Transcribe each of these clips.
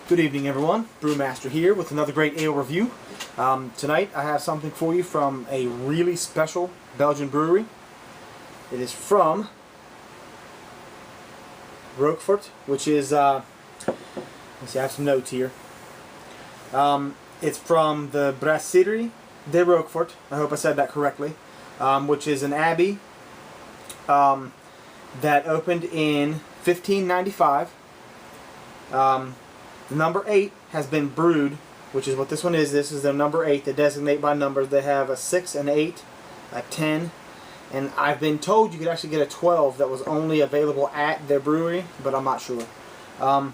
Good evening, everyone. Brewmaster here with another great ale review. Tonight I have something for you from a really special Belgian brewery. It is from Rochfort, which is, let's see, I have some notes here. It's from the Brasserie De Rochfort, I hope I said that correctly, which is an abbey that opened in 1595. The number 8 has been brewed, which is what this one is. This is their number 8. They designate by numbers. They have a 6, an 8, a 10, and I've been told you could actually get a 12 that was only available at their brewery, but I'm not sure. I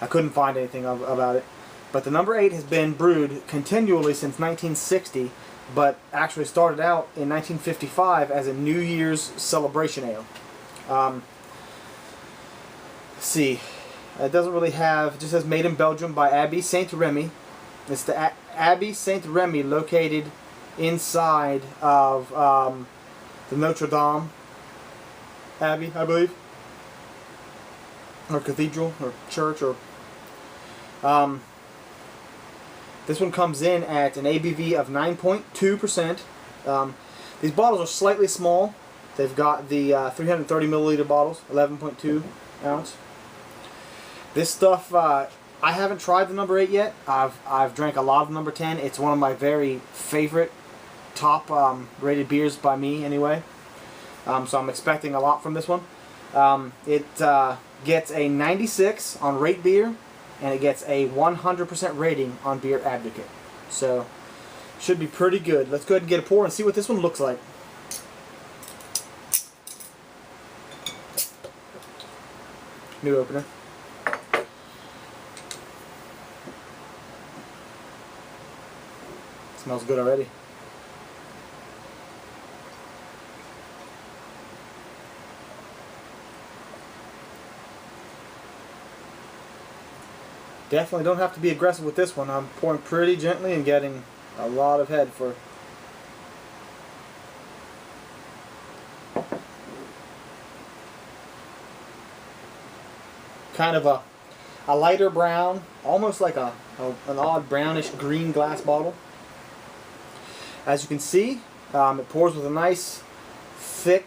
couldn't find anything about it. But the number 8 has been brewed continually since 1960, but actually started out in 1955 as a New Year's celebration ale. Let's see. It doesn't really have, it just says made in Belgium by Abbaye Saint-Remy. It's the Abbaye Saint-Remy located inside of the Notre Dame Abbey, I believe. Or cathedral, or church, or... this one comes in at an ABV of 9.2%. These bottles are slightly small. They've got the 330 milliliter bottles, 11.2 ounce. This stuff, I haven't tried the number 8 yet. I've drank a lot of number 10. It's one of my very favorite top rated beers by me anyway. So I'm expecting a lot from this one. It gets a 96 on Rate Beer, and it gets a 100% rating on Beer Advocate. So should be pretty good. Let's go ahead and get a pour and see what this one looks like. New opener. Smells good already. Definitely don't have to be aggressive with this one. I'm pouring pretty gently and getting a lot of head for kind of a lighter brown, almost like an odd brownish green glass bottle. As you can see, it pours with a nice thick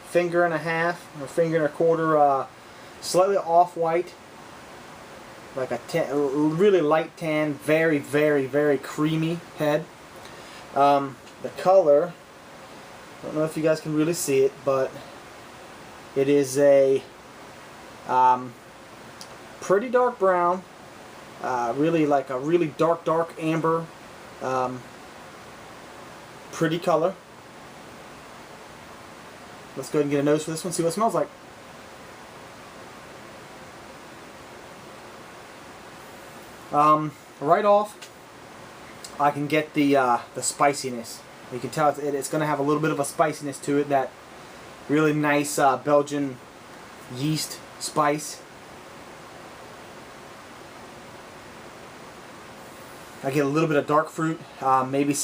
finger and a half or finger and a quarter, slightly off-white, like a really light tan, very, very, very creamy head. The color, I don't know if you guys can really see it, but it is a pretty dark brown, really like a really dark amber. Pretty color. Let's go ahead and get a nose for this one, see what it smells like. Right off, I can get the spiciness. You can tell it's going to have a little bit of a spiciness to it, that really nice Belgian yeast spice. I get a little bit of dark fruit, maybe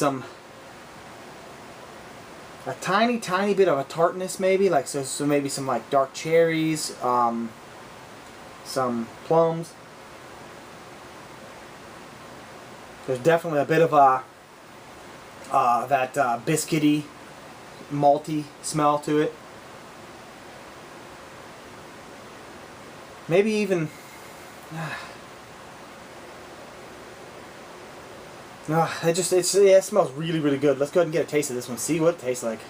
a tiny bit of a tartness, maybe, like so maybe some like dark cherries, some plums. There's definitely a bit of that biscuity, malty smell to it. Maybe even it smells really, really good. Let's go ahead and get a taste of this one. See what it tastes like.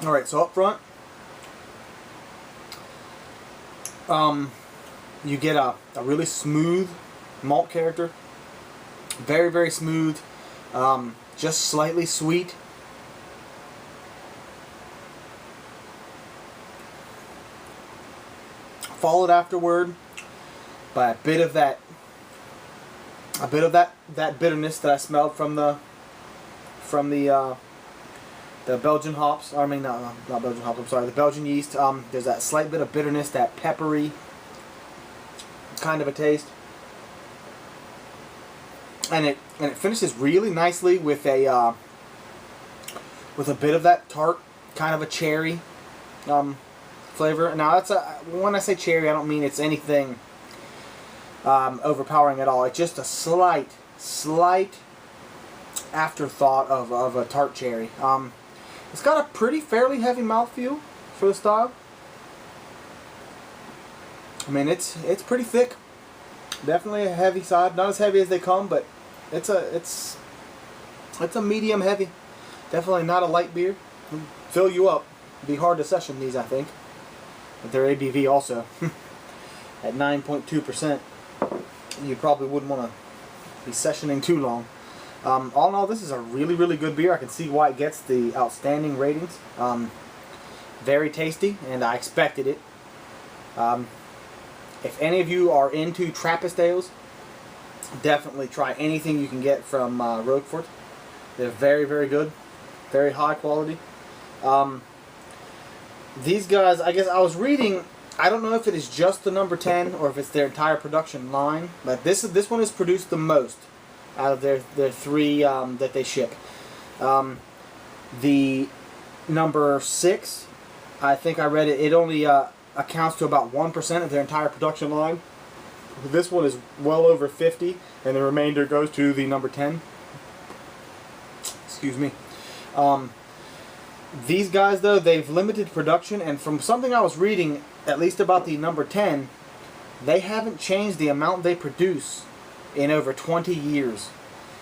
Alright, so up front, you get a really smooth malt character. Very, very smooth, just slightly sweet. Followed afterward by a bit of that bitterness that I smelled from the Belgian hops. I mean, not Belgian hops. I'm sorry, the Belgian yeast. There's that slight bit of bitterness, that peppery kind of a taste. and it finishes really nicely with a bit of that tart, kind of a cherry flavor. Now that's when I say cherry, I don't mean it's anything overpowering at all. It's just a slight afterthought of a tart cherry. It's got a pretty fairly heavy mouthfeel for the style. I mean, it's pretty thick. Definitely a heavy side. Not as heavy as they come, but it's a medium heavy. Definitely not a light beer. It'll fill you up. It'd be hard to session these, I think. But their ABV also at 9.2%. You probably wouldn't want to be sessioning too long. All in all, this is a really good beer. I can see why it gets the outstanding ratings. Very tasty, and I expected it. If any of you are into Trappist ales, definitely try anything you can get from Rochfort. They're very good, very high quality. These guys, I guess I was reading, I don't know if it is just the number 10 or if it's their entire production line, but this one is produced the most out of their three that they ship. The number 6, I think I read it, it only accounts to about 1% of their entire production line. This one is well over 50, and the remainder goes to the number 10. Excuse me. These guys, though, they've limited production, and from something I was reading, at least about the number 10, they haven't changed the amount they produce in over 20 years.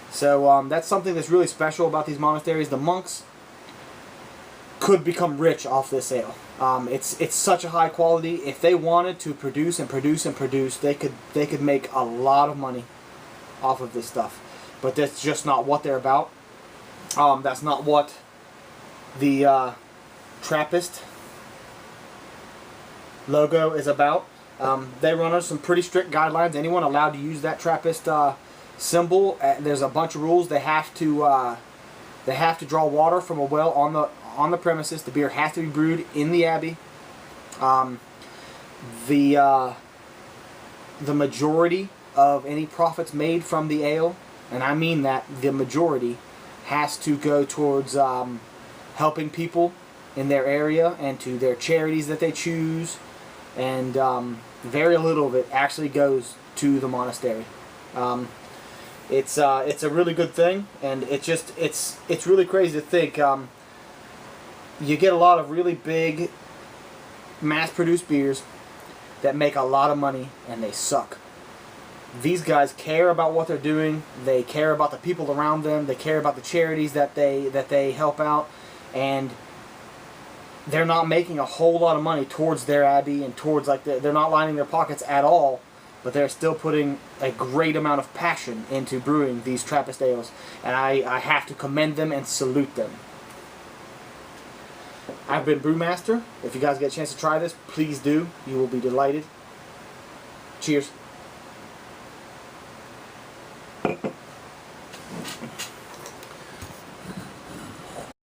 So that's something that's really special about these monasteries. The monks could become rich off this ale. It's such a high quality. If they wanted to produce and produce and produce, they could make a lot of money off of this stuff. But that's just not what they're about. That's not what the Trappist logo is about. They run on some pretty strict guidelines. Anyone allowed to use that Trappist symbol, there's a bunch of rules. They have to draw water from a well on the premises. The beer has to be brewed in the abbey. The majority of any profits made from the ale, and I mean that, the majority, has to go towards helping people in their area and to their charities that they choose, and very little of it actually goes to the monastery. It's a really good thing, and it's really crazy to think. You get a lot of really big mass-produced beers that make a lot of money, and they suck. These guys care about what they're doing. They care about the people around them. They care about the charities that they help out, and they're not making a whole lot of money towards their abbey and towards, like, they're not lining their pockets at all, but they're still putting a great amount of passion into brewing these Trappist ales, and I have to commend them and salute them. I've been Brewmaster. If you guys get a chance to try this, please do. You will be delighted. Cheers.